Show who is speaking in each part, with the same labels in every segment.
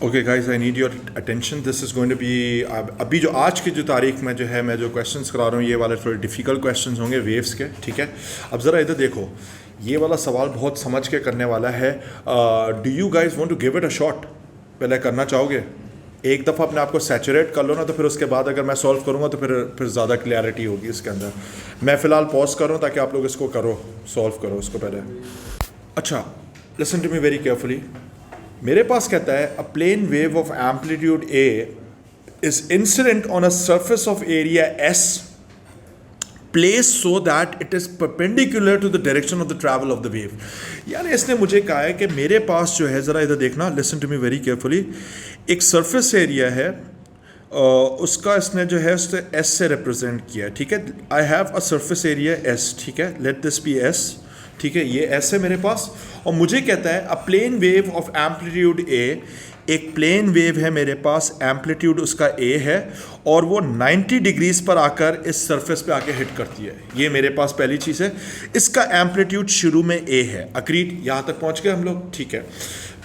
Speaker 1: Okay guys, I need your attention. This is going to be, अभी जो आज की जो तारीख में जो है मैं जो क्वेश्चंस करा रहा हूँ ये वाले थोड़े डिफ़िकल्ट क्वेश्चंस होंगे वेव्स के. ठीक है, अब ज़रा इधर देखो, ये वाला सवाल बहुत समझ के करने वाला है. Do you guys want to give it a shot? पहले करना चाहोगे? एक दफ़ा अपने आप को सैचुरेट कर लो ना, तो फिर उसके बाद अगर मैं सॉल्व करूँगा तो फिर ज़्यादा क्लैरिटी होगी इसके अंदर. मैं फ़िलहाल पॉज कर रहा हूँ ताकि आप लोग इसको करो, सॉल्व करो इसको पहले. अच्छा, listen to me very carefully. मेरे पास कहता है a plane wave of amplitude A is incident on a surface of area S placed so that it is perpendicular to the direction of the travel of the wave. यानी इसने मुझे कहा है कि मेरे पास जो है, ज़रा इधर देखना, listen to me very carefully. एक सरफेस एरिया है, उसका इसने जो है उससे एस से रिप्रेजेंट किया है. ठीक है, I have a surface area S. ठीक है, लेट दिस बी एस. ठीक है, ये एस है मेरे पास, और मुझे कहता है a plane wave of amplitude ए, एक प्लेन वेव है मेरे पास, एम्पलीट्यूड उसका ए है, और वो 90 डिग्रीज पर आकर इस सरफेस पे आके हिट करती है. ये मेरे पास पहली चीज़ है. इसका एम्पलीट्यूड शुरू में ए है. अग्रीड, यहाँ तक पहुँच गए हम लोग. ठीक है,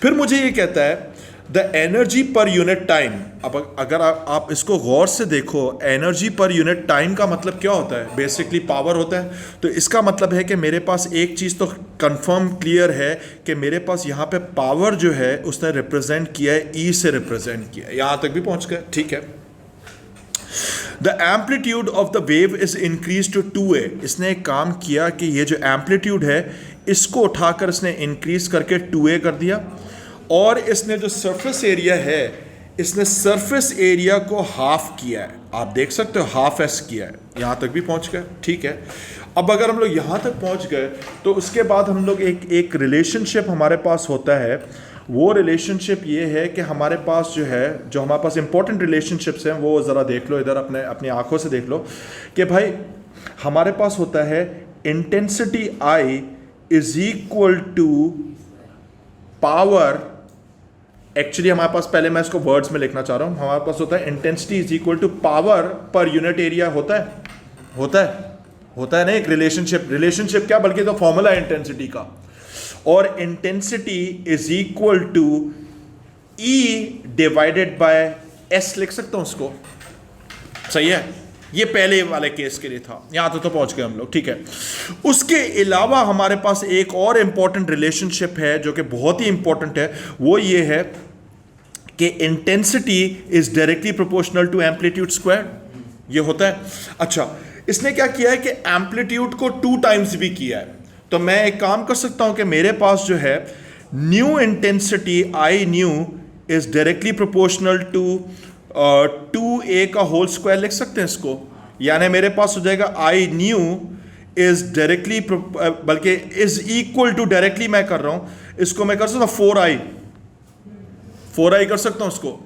Speaker 1: फिर मुझे ये कहता है the energy per unit time. अब अगर आप इसको गौर से देखो, एनर्जी पर यूनिट टाइम का मतलब क्या होता है? बेसिकली पावर होता है. तो इसका मतलब है कि मेरे पास एक चीज़ तो कंफर्म क्लियर है कि मेरे पास यहाँ पे पावर जो है उसने रिप्रेजेंट किया है, ई से रिप्रेजेंट किया है. यहाँ तक भी पहुँच गए. ठीक है, the amplitude of the wave is increase to 2a. इसने एक काम किया कि ये जो एम्पलीट्यूड है इसको उठाकर इसने इंक्रीज करके 2a कर दिया, और इसने जो सरफेस एरिया है इसने सरफेस एरिया को हाफ किया है. आप देख सकते हो, हाफ एस किया है. यहाँ तक भी पहुँच गए. ठीक है, अब अगर हम लोग यहाँ तक पहुँच गए तो उसके बाद हम लोग एक रिलेशनशिप हमारे पास होता है. वो रिलेशनशिप ये है कि हमारे पास जो है, जो हमारे पास इंपॉर्टेंट रिलेशनशिप्स हैं वो ज़रा देख लो इधर, अपनी आँखों से देख लो कि भाई हमारे पास होता है intensity I is equal to power. Actually हमारे पास, पहले मैं इसको वर्ड्स में लिखना चाह रहा हूँ, हमारे पास होता है intensity is equal to power per unit area. होता है ना एक रिलेशनशिप क्या, बल्कि तो फॉर्मूला है इंटेंसिटी का. और intensity is equal to E divided by S लिख सकता हूँ उसको. सही है, ये पहले वाले केस के लिए था. यहां तो पहुंच गए हम लोग. ठीक है, उसके अलावा हमारे पास एक और इंपॉर्टेंट रिलेशनशिप है जो कि बहुत ही इंपॉर्टेंट है. वो ये है कि intensity is directly proportional to amplitude square. ये होता है. अच्छा, इसने क्या किया है कि एम्पलीट्यूड को 2 टाइम्स भी किया है. तो मैं एक काम कर सकता हूं कि मेरे पास जो है new intensity I new is directly proportional to 2a का होल स्क्वायर लिख सकते हैं इसको. यानी मेरे पास हो जाएगा आई न्यू इज डायरेक्टली, बल्कि इज इक्वल टू, डायरेक्टली मैं कर रहा हूं इसको, मैं कर सकता हूं 4i कर सकता हूं इसको.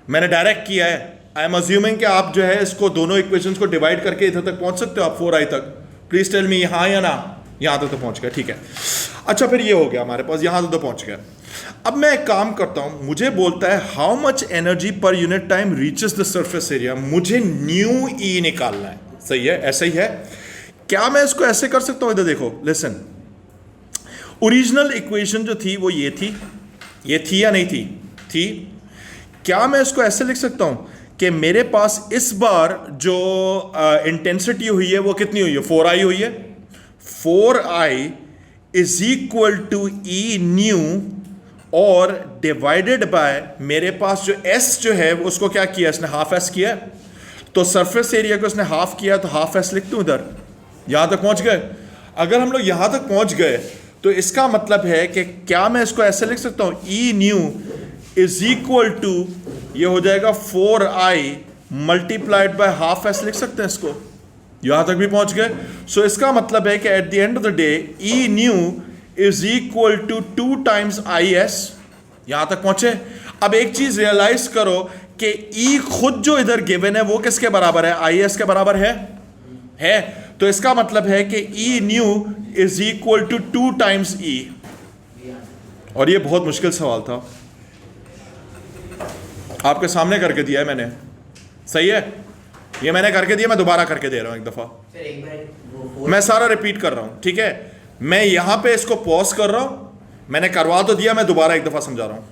Speaker 1: मैंने डायरेक्ट किया है. आई एम अज्यूमिंग कि आप जो है इसको दोनों इक्वेशंस को डिवाइड करके इधर तक पहुंच सकते हो आप 4i तक. प्लीज टेल मी हाँ या ना. यहां तक तो पहुंच गया. ठीक है, अच्छा फिर ये हो गया हमारे पास, यहां तक तो पहुंच गया. अब मैं एक काम करता हूं, मुझे बोलता है how much energy per unit time reaches the surface area. मुझे न्यू ई निकालना है. सही है, ऐसा ही है. क्या मैं इसको ऐसे कर सकता हूं? इधर देखो, लिसन. ओरिजिनल इक्वेशन जो थी वो ये थी या नहीं थी. क्या मैं इसको ऐसे लिख सकता हूं कि मेरे पास इस बार जो इंटेंसिटी हुई है वो कितनी हुई है? 4i हुई है. 4i is equal to E new और डिवाइडेड बाय मेरे पास जो s जो है उसको क्या किया इसने? हाफ एस किया. तो सरफेस एरिया को इसने हाफ किया, तो हाफ एस लिख दूं इधर. यहां तक पहुंच गए. अगर हम लोग यहां तक पहुंच गए तो इसका मतलब है कि क्या मैं इसको ऐसे लिख सकता हूं? ई न्यू इज इक्वल टू, ये हो जाएगा 4i multiplied by half S लिख सकते हैं इसको. यहां तक भी पहुंच गए. सो इसका मतलब है कि at the end of the day E new is equal to 2 times I S. यहां तक पहुंचे. अब एक चीज रियलाइज करो कि ई खुद जो इधर गिवन है वो किसके बराबर है? आई एस के बराबर है. तो इसका मतलब है कि E new is equal to 2 times E. और ये बहुत मुश्किल सवाल था, आपके सामने करके दिया है मैंने. सही है, ये मैंने करके दिया, मैं दोबारा करके दे रहा हूं एक दफा. मैं सारा रिपीट कर रहा हूं. ठीक है, मैं यहां पे इसको पॉज कर रहा हूं. मैंने करवा तो दिया, मैं दोबारा एक दफा समझा रहा हूं.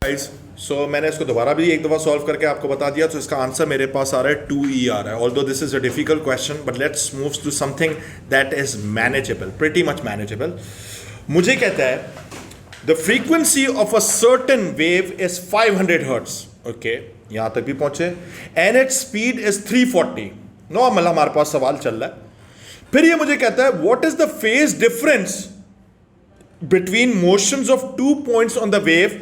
Speaker 1: गाइस, सो मैंने इसको दोबारा भी एक दफ़ा सॉल्व करके आपको बता दिया, तो इसका आंसर मेरे पास आ रहा है 2E आ रहा है। Although this is a difficult question but let's move to something that is manageable, pretty much manageable. मुझे कहता है the frequency of a certain wave is 500 hertz, okay, यहां तक भी पहुंचे, and its speed is 340। Normal हमारे पास सवाल चल रहा है। फिर ये मुझे कहता है what is the phase difference between motions of 2 points on the wave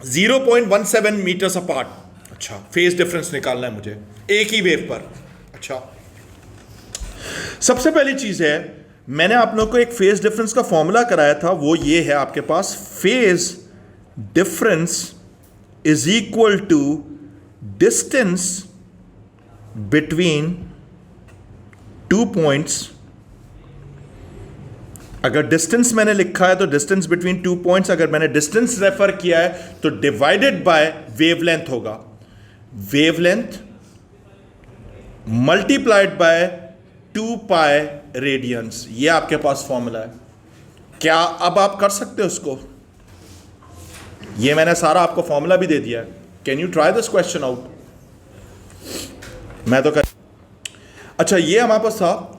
Speaker 1: 0.17 metres apart. अच्छा, फेज डिफरेंस निकालना है मुझे एक ही वेव पर। अच्छा, सबसे पहली चीज है, मैंने आप लोगों को एक फेज डिफरेंस का फॉर्मूला कराया था, वो ये है आपके पास, phase difference is equal to distance between 2 points. अगर डिस्टेंस मैंने लिखा है तो डिस्टेंस बिटवीन 2 पॉइंट्स, अगर मैंने डिस्टेंस रेफर किया है तो डिवाइडेड बाय वेवलेंथ होगा। Wavelength multiplied by 2 pi radiance, ये आपके पास फॉर्मूला है। क्या अब आप कर सकते हो उसको? ये मैंने सारा आपको फॉर्मूला भी दे दिया है। Can you try this question out? मैं तो कर। अच्छा, ये हमारे पास था,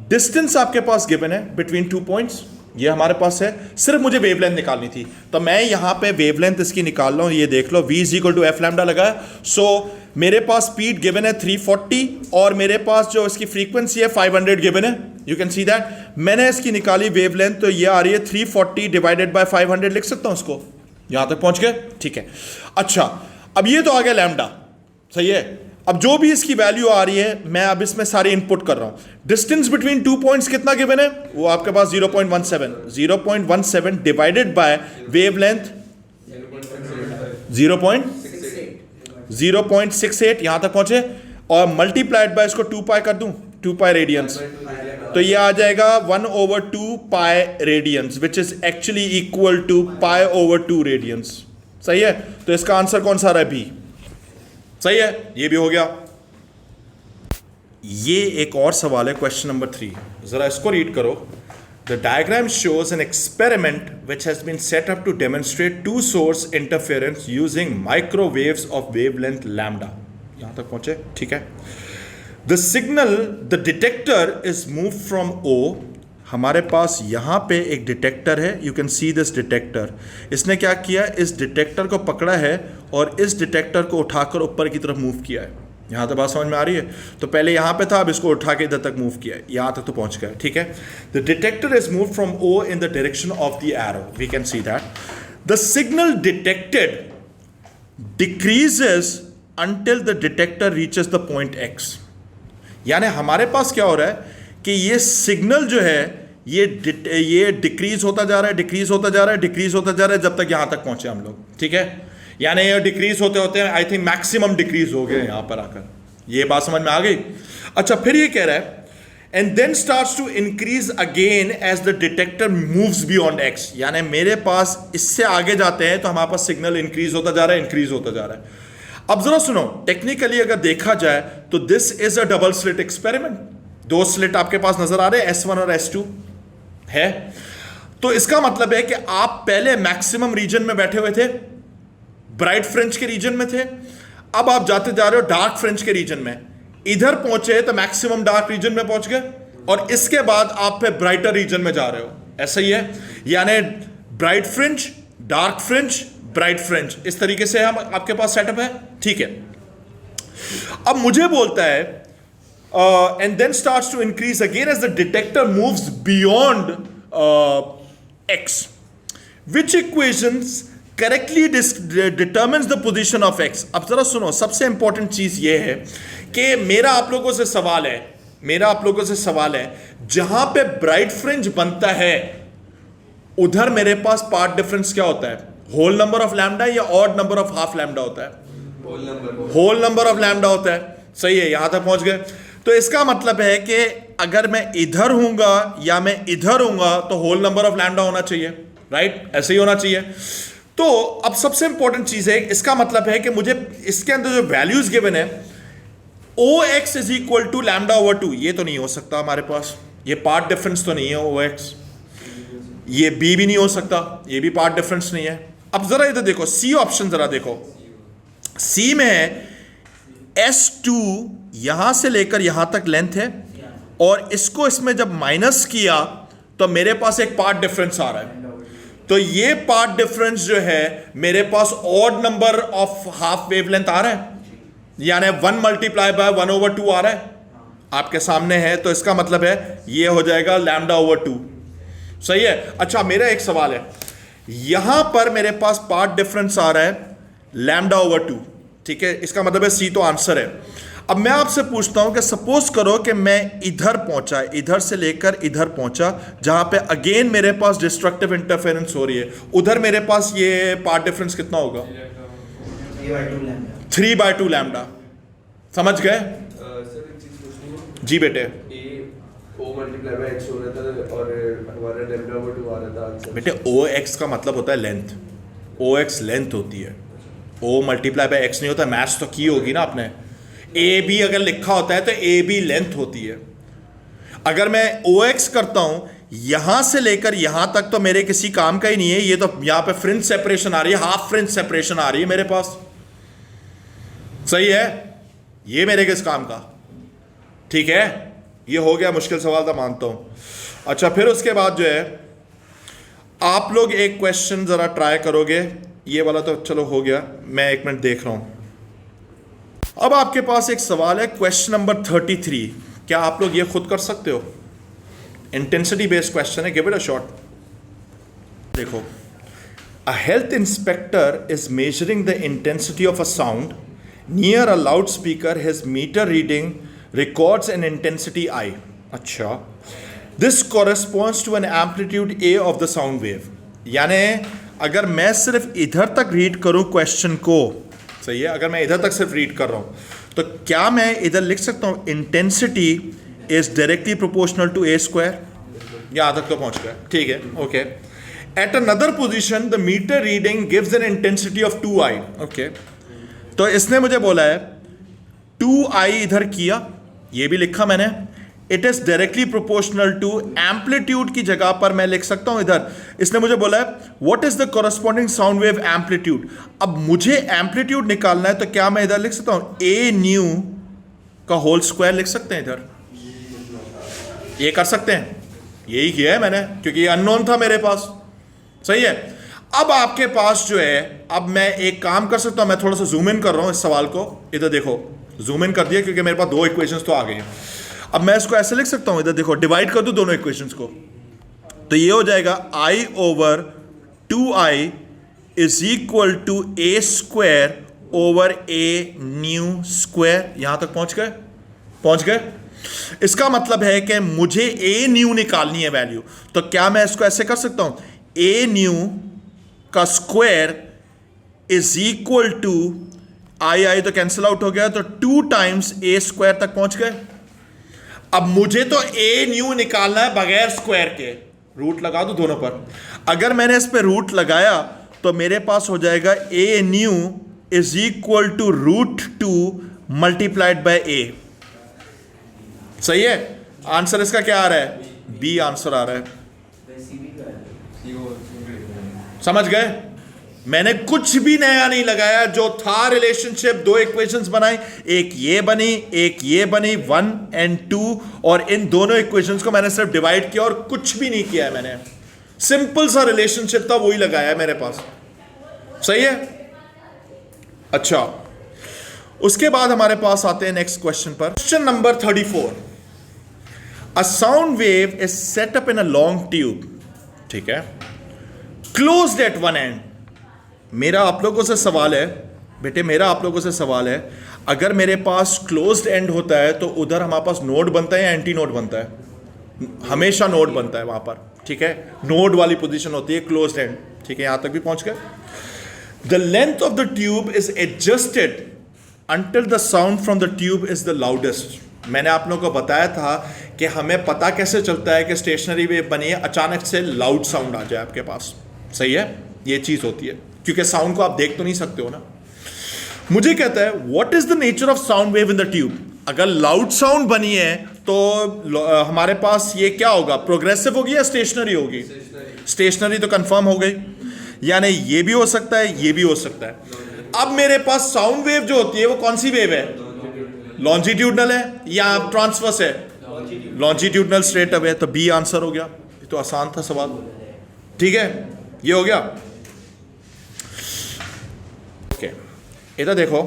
Speaker 1: डिस्टेंस आपके पास गिवन है बिटवीन 2 पॉइंट्स, ये हमारे पास है, सिर्फ मुझे वेवलेंथ निकालनी थी, तो मैं यहां पे वेवलेंथ इसकी निकाल रहा हूं। ये देख लो, v is equal to F lambda लगा है। सो मेरे पास स्पीड गिवन है 340 और मेरे पास जो इसकी फ्रीक्वेंसी है 500 गिवन है। You can see that. मैंने इसकी निकाली वेवलेंथ, तो ये आ रही है 340 डिवाइडेड बाय 500, लिख सकता हूं इसको। यहां तक पहुंच गए? ठीक है। अच्छा, अब ये तो आ गया लैम्डा, सही है। अब जो भी इसकी वैल्यू आ रही है, मैं अब इसमें सारी इनपुट कर रहा हूं। डिस्टेंस बिटवीन 2 पॉइंट्स कितना गिवन है? वो आपके पास 0.17 डिवाइडेड बाय वेवलेंथ 0.68, यहां तक पहुंचे, और मल्टीप्लाइड बाय इसको 2 पाई कर दूं, 2 पाई रेडियंस, तो ये आ जाएगा 1/2 pi radians, which is actually equal to π/2 radians. सही है। तो इसका आंसर कौन सा रहा है? बी। सही है, ये भी हो गया। ये एक और सवाल है, क्वेश्चन नंबर 3, जरा इसको रीड करो। The diagram shows an experiment which has been set up to demonstrate 2 source interference using microwaves of wavelength lambda. यहां तक पहुंचे? ठीक है। The signal, the detector is move from O. हमारे पास यहां पे एक डिटेक्टर है, you can see this detector. इसने क्या किया, इस डिटेक्टर को पकड़ा है और इस डिटेक्टर को उठाकर ऊपर की तरफ मूव किया है। यहां तक बात समझ में आ रही है? तो पहले यहां पे था, अब इसको उठा के इधर तक मूव किया है, यहां तक तो पहुंच गया। ठीक है। The detector is move from O in the direction of the arrow, we can see that. The signal detected decreases until the detector reaches the point X. यानी हमारे पास क्या हो रहा है कि ये सिग्नल जो है ये डिक्रीज होता जा रहा है, डिक्रीज होता जा रहा है, डिक्रीज होता जा रहा है, जब तक यहां तक पहुंचे हम लोग। ठीक है। यानी ये डिक्रीज होते होते आई थिंक मैक्सिमम डिक्रीज हो गए यहां पर आकर। ये बात समझ में आ गई? अच्छा, फिर ये कह रहा है and then starts to increase again as the detector moves beyond X. यानी मेरे पास इससे आगे जाते हैं तो हमारे पास सिग्नल इंक्रीज होता जा रहा है, इंक्रीज होता जा रहा है। अब जरा सुनो, टेक्निकली अगर देखा जाए तो this is a double slit experiment. 2 slit आपके पास नजर आ रहे हैं, S1 और S2 है। तो इसका मतलब है कि आप पहले मैक्सिमम रीजन में बैठे हुए थे, ब्राइट फ्रिंज के रीजन में थे, अब आप जाते जा रहे हो डार्क फ्रिंज के रीजन में। इधर पहुंचे तो मैक्सिमम डार्क रीजन में पहुंच गए और इसके बाद आप फिर ब्राइटर रीजन में जा रहे हो। ऐसा ही है, यानी bright fringe, dark fringe, bright fringe, इस तरीके से हम आपके पास सेटअप है। ठीक है। अब मुझे बोलता है and then starts to increase again as the detector moves beyond x. Which equations correctly determines the position of x? अब जरा सुनो, सबसे इंपॉर्टेंट चीज ये है कि मेरा आप लोगों से सवाल है, जहां पे ब्राइट फ्रिंज बनता है उधर मेरे पास पार्ट डिफरेंस क्या होता है? होल नंबर ऑफ लैम्डा या odd number of half lambda होता है? होल नंबर ऑफ लैम्डा होता है। सही है, यहां तक पहुंच गए। तो इसका मतलब है कि अगर मैं इधर हूंगा या मैं इधर हूंगा तो होल नंबर ऑफ लैम्डा होना चाहिए, राइट? ऐसे ही होना चाहिए। तो अब सबसे इंपॉर्टेंट चीज है, इसका मतलब है कि मुझे इसके अंदर जो वैल्यूज गिवन है OX इज इक्वल टू λ/2, ये तो नहीं हो सकता हमारे पास, ये पार्ट डिफरेंस तो नहीं है OX। ये B भी नहीं हो सकता, ये भी पार्ट डिफरेंस नहीं है। अब जरा इधर देखो, सी ऑप्शन जरा देखो, सी में है S2 यहां से लेकर यहां तक लेंथ है, और इसको इसमें जब माइनस किया तो मेरे पास एक पार्ट डिफरेंस आ रहा है। तो ये पार्ट डिफरेंस जो है मेरे पास odd number of half wavelength आ रहा है, यानी 1 मल्टीप्लाई बाय 1/2 आ रहा है, आपके सामने है। तो इसका मतलब है ये हो जाएगा λ/2। सही है। अच्छा, मेरा एक सवाल है, यहां पर मेरे पास पार्ट डिफरेंस आ रहा है λ/2, ठीक है, इसका मतलब है सी तो आंसर है। अब मैं आपसे पूछता हूं कि सपोज करो कि मैं इधर पहुंचा, इधर से लेकर इधर पहुंचा, जहां पे अगेन मेरे पास डिस्ट्रक्टिव इंटरफेरेंस हो रही है, उधर मेरे पास ये पार्ट डिफरेंस कितना होगा? 3/2 लैम्डा। समझ गए? जी बेटे। बेटे OX का मतलब होता है लेंथ, OX लेंथ होती है, O मल्टीप्लाई बाय X नहीं होता। मैथ्स तो की होगी ना आपने, AB अगर लिखा होता है तो AB लेंथ होती है। अगर मैं OX करता हूं यहां से लेकर यहां तक तो मेरे किसी काम का ही नहीं है, ये तो यहां पे फ्रिंज सेपरेशन आ रही है, हाफ फ्रिंज सेपरेशन आ रही है मेरे पास। सही है, ये मेरे किस काम का? ठीक है, ये हो गया, मुश्किल सवाल था मानता हूं। अच्छा, फिर उसके बाद जो है आप लोग एक क्वेश्चन जरा ट्राई करोगे, ये वाला तो चलो हो गया, मैं 1 मिनट देख रहा हूं। अब आपके पास एक सवाल है, क्वेश्चन नंबर 33। क्या आप लोग ये खुद कर सकते हो? इंटेंसिटी बेस्ड क्वेश्चन है, गिव इट अ शॉट। देखो, a health inspector is measuring the intensity of a sound near a loud speaker, his meter reading records an intensity I। अच्छा, this corresponds to an amplitude A of the sound wave. यानी अगर मैं सिर्फ इधर तक read करूं question को, सही है, अगर मैं इधर तक सिर्फ रीड कर रहा हूं तो क्या मैं इधर लिख सकता हूं intensity is directly proportional to A²? यहां तक तो पहुंच गया, ठीक है, okay. At another position the meter reading gives an intensity of 2I। Okay, तो इसने मुझे बोला है 2I इधर किया, ये भी लिखा मैंने, it is directly proportional to amplitude की जगह पर मैं लिख सकता हूं इधर, इसने मुझे बोला है what is the corresponding sound wave amplitude. अब मुझे एम्पलीट्यूड निकालना है, तो क्या मैं इधर लिख सकता हूं A न्यू का होल स्क्वायर लिख सकते हैं इधर? ये कर सकते हैं, यही किया है मैंने, क्योंकि ये अननोन था मेरे पास। सही है। अब आपके पास जो है, अब मैं एक काम कर सकता हूं, मैं थोड़ा सा जूम इन कर रहा हूं इस सवाल को, इधर देखो, जूम इन कर दिया क्योंकि मेरे पास 2 इक्वेशंस तो आ गई हैं। अब मैं इसको ऐसे लिख सकता हूं, इधर देखो, डिवाइड कर दूं दोनों इक्वेशंस को, तो ये हो जाएगा I/2I is equal to A² over A new square. यहां तक पहुंच गए? इसका मतलब है कि मुझे A न्यू निकालनी है वैल्यू, तो क्या मैं इसको ऐसे कर सकता हूं, A न्यू का square is equal to I तो कैंसिल आउट हो गया, तो 2 टाइम्स A² तक पहुंच गए। अब मुझे तो A न्यू निकालना है बगैर स्क्वायर के, रूट लगा दो दोनों पर। अगर मैंने इस पे रूट लगाया तो मेरे पास हो जाएगा A new is equal to √2 multiplied by A। सही है। आंसर इसका क्या आ रहा है? B आंसर आ रहा है। समझ गए? मैंने कुछ भी नया नहीं लगाया, जो था रिलेशनशिप, 2 इक्वेशंस बनाई, एक ये बनी, एक ये बनी, 1 और 2, और इन दोनों इक्वेशंस को मैंने सिर्फ डिवाइड किया और कुछ भी नहीं किया है मैंने। सिंपल सा रिलेशनशिप था, वही लगाया है मेरे पास। सही है। अच्छा, उसके बाद हमारे पास आते हैं नेक्स्ट क्वेश्चन पर। Question number 34। A sound wave is set up in a long tube, ठीक है, क्लोज्ड एट वन एंड। मेरा आप लोगों से सवाल है बेटे, मेरा आप लोगों से सवाल है, अगर मेरे पास क्लोज्ड एंड होता है तो उधर हमारे पास नोड बनता है या एंटी नोड बनता है? हमेशा नोड बनता है वहां पर, ठीक है, नोड वाली पोजीशन होती है क्लोज्ड एंड, ठीक है, यहां तक भी पहुंच गए। The length of the tube is adjusted until the sound from the tube is the loudest. मैंने आप लोगों को बताया था कि हमें पता कैसे चलता है कि स्टेशनरी वेव बनी है, अचानक से लाउड साउंड आ जाए आपके पास। सही है, ये चीज होती है, क्योंकि साउंड को आप देख तो नहीं सकते हो ना। मुझे कहता है what is the nature of sound wave in the tube. अगर लाउड साउंड बनी है तो हमारे पास ये क्या होगा, प्रोग्रेसिव होगी या स्टेशनरी होगी? स्टेशनरी तो कंफर्म हो गई। यानी ये भी हो सकता है, ये भी हो सकता है। अब मेरे पास साउंड वेव जो होती है वो कौन सी वेव है? लॉन्जिट्यूडनल है या ट्रांसवर्स है? Longitudinal straight away. तो बी आंसर हो गया। ये तो आसान था सवाल, ठीक है, ये हो गया। ओके, इधर देखो,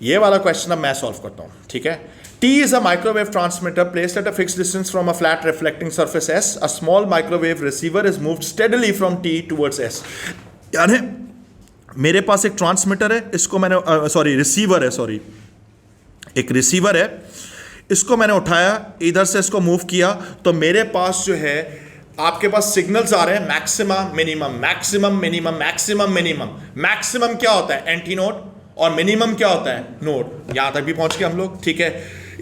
Speaker 1: ये वाला क्वेश्चन अब मैं सॉल्व करता हूं, ठीक है। T is a microwave transmitter placed at a fixed distance from a flat reflecting surface S. A small microwave receiver is moved steadily from T towards S. यानी मेरे पास एक ट्रांसमीटर है, इसको मैंने रिसीवर है, एक रिसीवर है, इसको मैंने उठाया, इधर से इसको मूव किया, तो मेरे पास जो है आपके पास सिग्नल्स आ रहे हैं, maximum minimum, maximum minimum, maximum minimum. Maximum क्या होता है? एंटी नोड, और मिनिमम क्या होता है? नोड। यहां तक भी पहुंच गए हम लोग, ठीक है।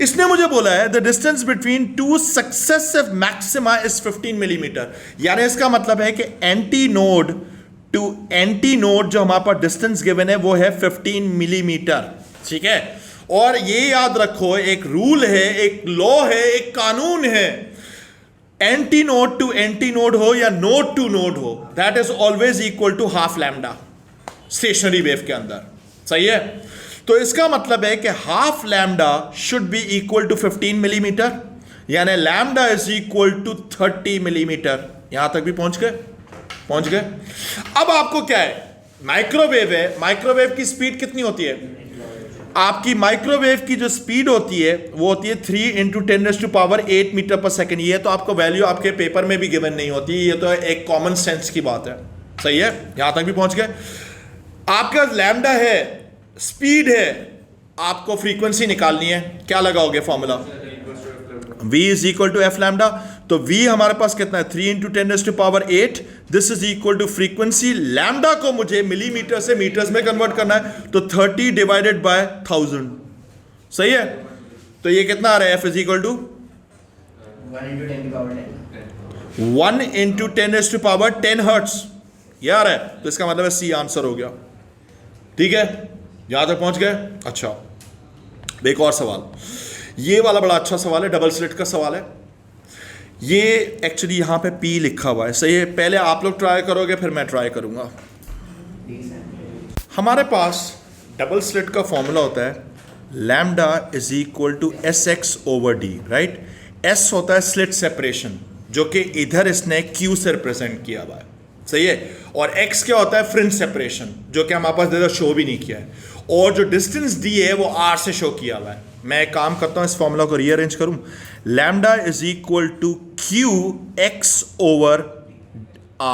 Speaker 1: इसने मुझे बोला है the distance between two successive maxima is 15 millimetre. यानी इसका मतलब है कि anti node to anti node जो हमारे पास डिस्टेंस गिवन है वो है 15 मिलीमीटर, ठीक है। और ये याद रखो, एक रूल है, एक लॉ है, एक कानून है, anti node to anti node हो या नोड टू नोड हो, that is always equal to half lambda stationary wave के अंदर, सही है। तो इसका मतलब है कि half lambda should be equal to 15 millimetre, यानी lambda is equal to 30 millimetre. यहां तक भी पहुंच गए। अब आपको क्या है? माइक्रोवेव है, माइक्रोवेव की स्पीड कितनी होती है? आपकी माइक्रोवेव की जो स्पीड होती है वो होती है 3 × 10⁸ मीटर पर सेकेंड। ये तो आपको वैल्यू आपके पेपर में भी गिवन नहीं होती, ये तो एक कॉमन सेंस की बात है, सही है। यहां तक भी पहुंच गए। आपका लैम्डा है, स्पीड है, आपको फ्रीक्वेंसी निकालनी है, क्या लगाओगे formula? V is equal to F lambda. तो V हमारे पास कितना है? 3 × 10⁸। This is equal to frequency. Lambda को मुझे मिलीमीटर से मीटर्स में कन्वर्ट करना है, तो 30 डिवाइडेड बाय 1000, सही है। तो ये कितना आ रहा है? F is equal to 1 × 10⁻10 hertz, ये आ रहा है। तो इसका मतलब है C आंसर हो गया, ठीक है। यहां तक पहुंच गए। अच्छा, एक और सवाल, ये वाला बड़ा अच्छा सवाल है, डबल स्लिट का सवाल है। ये एक्चुअली यहां पे P लिखा हुआ है, सही है। पहले आप लोग ट्राई करोगे, फिर मैं ट्राई करूंगा। हमारे पास डबल स्लिट का फॉर्मूला होता है lambda is equal to SX/D, right. S होता है स्लिट सेपरेशन, जो कि इधर इसने Q से रिप्रेजेंट किया हुआ है, सही है। और x क्या होता है? फ्रिंज सेपरेशन, जो कि हमारे पास इधर शो भी नहीं किया है। और जो डिस्टेंस d है वो r से शो किया हुआ है। मैं एक काम करता हूं, इस फॉर्मूला को रीअरेंज करूं। Lambda is equal to QX/r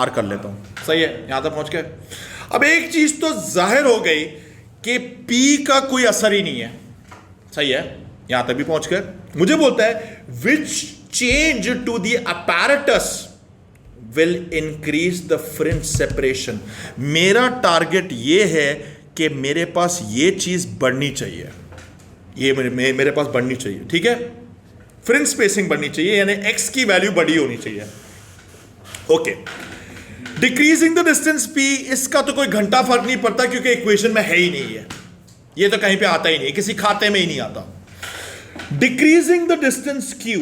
Speaker 1: कर लेता हूं, सही है। यहां तक पहुंच गए। अब एक चीज तो जाहिर हो गई कि P का कोई असर ही नहीं है, सही है। यहां तक भी पहुंच गए। मुझे बोलता है which change to the apparatus will increase the fringe separation। मेरा टारगेट ये है कि मेरे पास ये चीज बढ़नी चाहिए, ये मेरे पास बढ़नी चाहिए, ठीक है। फ्रिंज स्पेसिंग बढ़नी चाहिए, यानी x की वैल्यू बड़ी होनी चाहिए, okay. Decreasing the distance p, इसका तो कोई घंटा फर्क नहीं पड़ता, क्योंकि इक्वेशन में है ही नहीं है, ये तो कहीं पे आता ही नहीं, किसी खाते में ही नहीं आता। डिक्रीजिंग द डिस्टेंस q,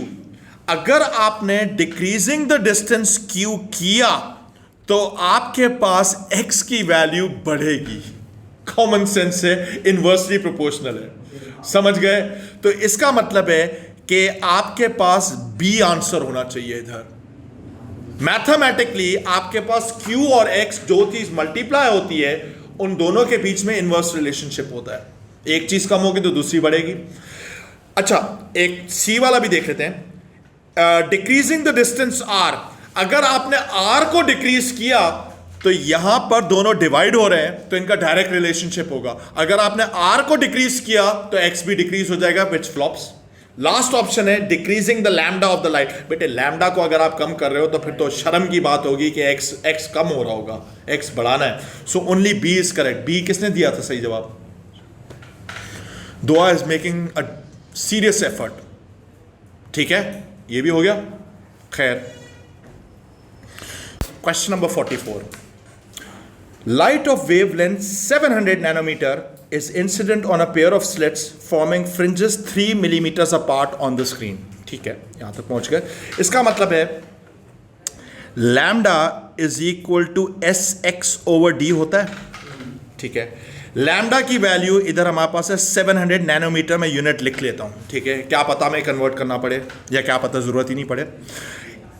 Speaker 1: अगर आपने डिक्रीजिंग द डिस्टेंस Q किया तो आपके पास x की वैल्यू बढ़ेगी। कॉमन सेंस से इनवर्सली प्रोपोर्शनल है, समझ गए। तो इसका मतलब है कि आपके पास B आंसर होना चाहिए इधर। मैथमेटिकली आपके पास Q और X जो चीज मल्टीप्लाई होती है, उन दोनों के बीच में इनवर्स रिलेशनशिप होता है। एक चीज कम होगी तो दूसरी बढ़ेगी। अच्छा, एक C वाला भी देख लेते हैं। डिक्रीजिंग द डिस्टेंस r, अगर आपने r को डिक्रीज किया तो यहां पर दोनों डिवाइड हो रहे हैं, तो इनका डायरेक्ट रिलेशनशिप होगा। अगर आपने r को डिक्रीज किया तो x भी डिक्रीज हो जाएगा, विच फ्लॉप्स। लास्ट ऑप्शन है decreasing the lambda of the light. बेटे लैम्डा को अगर आप कम कर रहे हो तो फिर तो शर्म की बात होगी कि x कम हो रहा होगा, x बढ़ाना है। So only B is correct. B किसने दिया था सही जवाब? Dua is making a serious effort, ठीक है। ये भी हो गया। खैर, question number 44। Light of wavelength 700 nanometre is incident on a pair of slits forming fringes 3 millimeters apart on the screen। ठीक है, यहां तक पहुंच गए। इसका मतलब है lambda is equal to S X over D होता है, ठीक है। लैम्डा की वैल्यू इधर हमारे पास है 700 नैनोमीटर, में यूनिट लिख लेता हूं, ठीक है। क्या पता मैं कन्वर्ट करना पड़े या क्या पता जरूरत ही नहीं पड़े।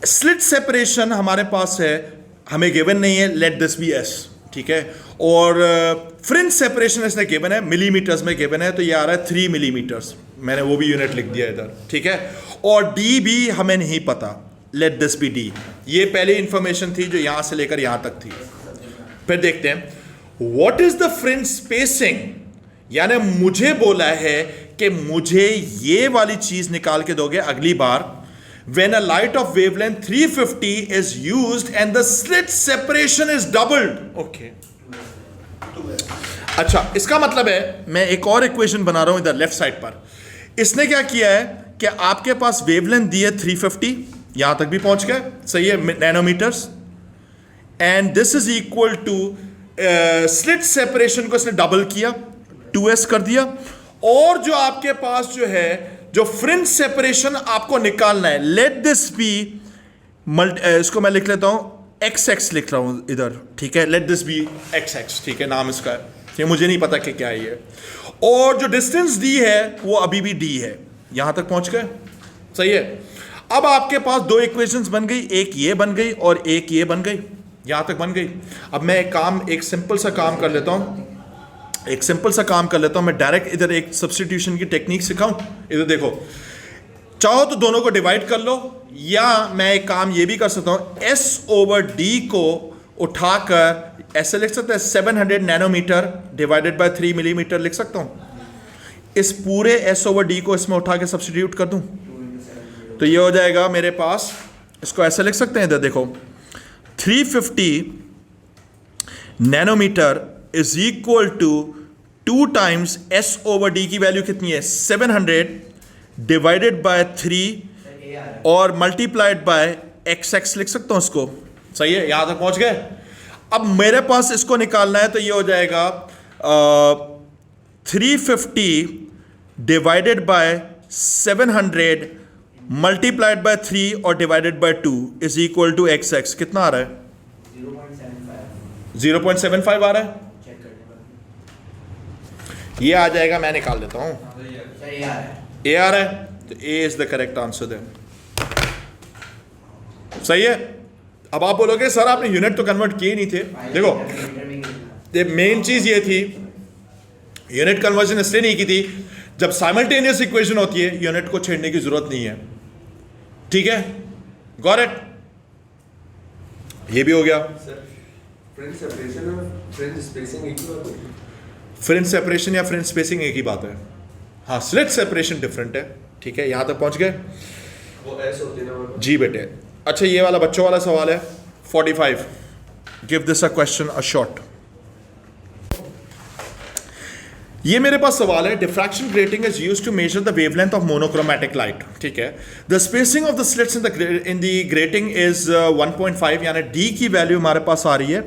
Speaker 1: स्लिट सेपरेशन हमारे पास है, हमें गिवन नहीं है, लेट दिस बी एस, ठीक है। और फ्रिंज सेपरेशन इसने गिवन है, मिलीमीटर्स में गिवन है, तो ये आ रहा है 3 मिलीमीटर्स, मैंने वो भी यूनिट लिख दिया इधर, ठीक है। और डी भी हमें नहीं पता, लेट दिस बी डी। ये पहली इंफॉर्मेशन थी जो यहां से लेकर यहां तक थी। फिर देखते हैं what is the fringe spacing, यानी मुझे बोला है कि मुझे ये वाली चीज निकाल के दोगे अगली बार, when a light of wavelength 350 is used and the slit separation is doubled. Okay. अच्छा, इसका मतलब है मैं एक और इक्वेशन बना रहा हूं इधर लेफ्ट साइड पर। इसने क्या किया है कि आपके पास वेवलेंथ दी है 350, यहां तक भी पहुंच गए, सही है, nanometres, and this is equal to slit separation को इसने डबल किया, 2s कर दिया, और जो आपके पास जो है जो फ्रिंज सेपरेशन आपको निकालना है, लेट दिस बी इसको मैं लिख लेता हूं एक्स एक्स लिख रहा हूं इधर, ठीक है। Let this be X X, ठीक है, नाम इसका है, ये मुझे नहीं पता कि क्या है ये। और जो डिस्टेंस दी है वो अभी भी डी है, यहां तक पहुंच गए, सही है। अब आपके पास दो इक्वेशंस बन गई, एक ये बन गई और एक ये बन गई, यहां तक बन गई। अब मैं एक सिंपल सा काम कर लेता हूं, मैं डायरेक्ट इधर एक सब्स्टिट्यूशन की टेक्निक सिखाऊं। इधर देखो, चाहो तो दोनों को डिवाइड कर लो, या मैं एक काम ये भी कर सकता हूं, एस ओवर डी को उठाकर ऐसे लिख सकते हैं, 700 नैनोमीटर डिवाइडेड बाय 3 मिलीमीटर लिख सकता हूं। इस पूरे एस ओवर डी को इसमें उठा के सब्स्टिट्यूट कर दूं तो ये हो जाएगा मेरे पास, इसको ऐसे लिख सकते हैं, इधर देखो, 350 nanometre is equal to 2 times S over D की वैल्यू कितनी है, 700 डिवाइडेड बाय 3 और मल्टीप्लाइड बाय एक्स एक्स लिख सकता हूं इसको, सही है। यहां तक पहुंच गए। अब मेरे पास इसको निकालना है, तो ये हो जाएगा 350 डिवाइडेड बाय 700 मल्टीप्लाइड बाय 3 और divided by 2 is equal to X X. कितना आ रहा है? 0.75 आ रहा है। ये आ जाएगा, मैं निकाल देता हूं, ए आ रहा है, तो A is the correct answer then, सही है। अब आप बोलोगे सर आपने यूनिट तो कन्वर्ट किए नहीं थे। देखो, ये मेन चीज ये थी, यूनिट कन्वर्जन इसलिए नहीं की थी, जब साइमल्टेनियस इक्वेशन होती है यूनिट को छेड़ने की जरूरत नहीं है, ठीक है, गॉट इट। ये भी हो गया।
Speaker 2: फ्रिंज सेपरेशन और फ्रिंज स्पेसिंग एक ही बात है?
Speaker 1: फ्रिंज सेपरेशन या फ्रिंज स्पेसिंग एक ही बात है, हाँ, स्लिट सेपरेशन डिफरेंट है, ठीक है। यहां तक पहुंच गए,
Speaker 2: वो एस होती है ना?
Speaker 1: जी बेटे। अच्छा, ये वाला बच्चों वाला सवाल है 45, give this a question a shot. ये मेरे पास सवाल है, diffraction grating is used to measure the wavelength of monochromatic light, ठीक है। The spacing of the slits in the grating is 1.5, यानी डी की वैल्यू हमारे पास आ रही है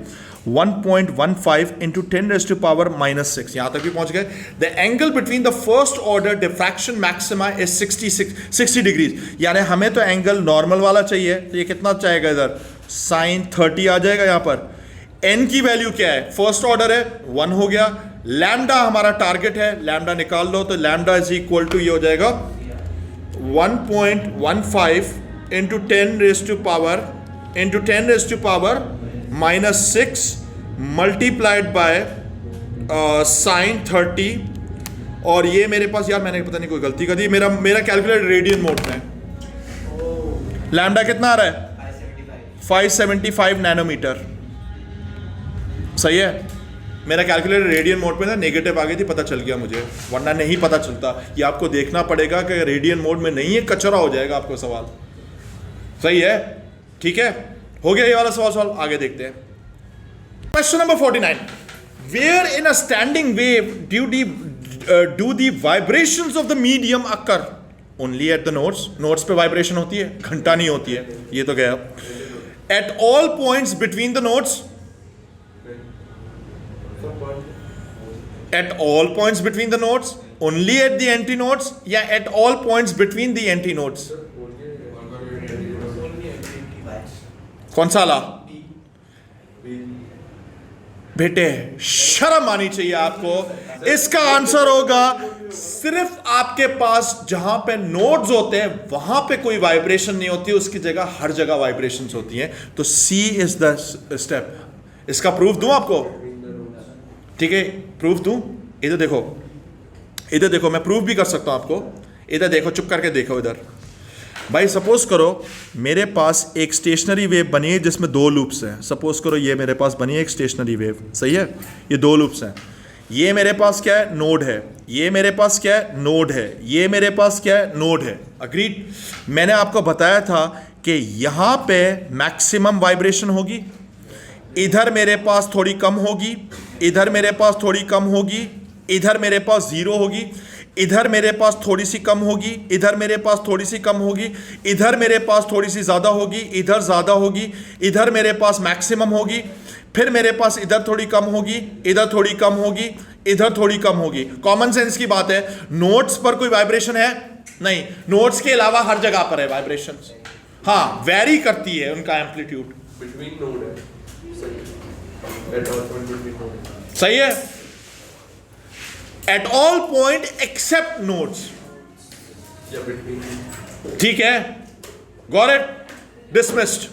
Speaker 1: 1.15 इंटू 10⁻⁻⁶, यहां तक भी पहुंच गए। The angle between the first order diffraction maxima is 60 degrees, यानी हमें तो एंगल नॉर्मल वाला चाहिए, तो ये कितना चाहेगा इधर, sin 30 आ जाएगा। यहां पर n की वैल्यू क्या है, फर्स्ट ऑर्डर है 1 हो गया, लैम्डा हमारा टारगेट है, लैम्डा निकाल लो, तो लैम्डा इज इक्वल टू ये हो जाएगा 1.15 इंटू 10⁻⁻⁻⁶ मल्टीप्लाइड बाय sin 30, और ये मेरे पास, यार मैंने पता नहीं कोई गलती कर दी, मेरा कैलकुलेटर रेडियन मोड में है। लैम्डा कितना आ रहा है, 575 नैनोमीटर, सही है। मेरा कैलकुलेटर रेडियन मोड पे ना, नेगेटिव आ गई थी, पता चल गया मुझे, वरना नहीं पता चलता। ये आपको देखना पड़ेगा कि रेडियन मोड में नहीं है, कचरा हो जाएगा आपको सवाल, सही है, ठीक है। हो गया ये वाला सवाल, आगे देखते हैं। Question number 49, where in a standing wave do the vibrations of the medium occur only at the nodes पे वाइब्रेशन होती है, घंटा नहीं होती है, ये तो गया। At all points between the nodes, at all points between the nodes, only at the antinodes, या at all points between the antinodes? कौन सा ला?
Speaker 2: B.
Speaker 1: बेटे शर्म आनी चाहिए आपको। इसका आंसर होगा सिर्फ आपके पास जहां पे नोड्स होते हैं वहां पे कोई वाइब्रेशन नहीं होती, उसकी जगह हर जगह वाइब्रेशंस होती हैं। तो सी इज द स्टेप। इसका प्रूफ दूं आपको? ठीक है, प्रूफ दूं? इधर देखो, इधर देखो, मैं प्रूफ भी कर सकता हूं आपको। इधर देखो, चुप करके देखो इधर। भाई सपोज करो मेरे पास एक स्टेशनरी वेव बनी है जिसमें दो लूप्स हैं। सपोज करो ये मेरे पास बनी है एक स्टेशनरी वेव, सही है? ये दो लूप्स हैं। ये मेरे पास क्या है? नोड है। ये मेरे पास क्या है? नोड है। ये मेरे पास क्या है? नोड है। अग्रीड? मैंने आपको बताया था कि यहां पे मैक्सिमम वाइब्रेशन होगी, इधर मेरे पास थोड़ी कम होगी, इधर मेरे पास थोड़ी कम होगी, इधर मेरे पास जीरो होगी, इधर मेरे पास थोड़ी सी कम होगी, इधर मेरे पास थोड़ी सी कम होगी, इधर मेरे पास थोड़ी सी ज़्यादा होगी, इधर ज़्यादा होगी, इधर मेरे पास मैक्सिमम होगी, फिर मेरे पास इधर थोड़ी कम होगी, इधर थोड़ी कम होगी, इधर थोड़ी कम होगी। कॉमन सेंस की बात है। नोट्स पर कोई वाइब्रेशन है? नहीं। नोट्स के अलावा हर जगह पर है वाइब्रेशन। हाँ, वेरी करती है उनका एम्पलीट्यूड।
Speaker 2: Between node है, सही। At all point between node है।
Speaker 1: सही है? At all point accept nodes.
Speaker 2: या between।
Speaker 1: ठीक है, गॉट इट? डिसमिस्ड।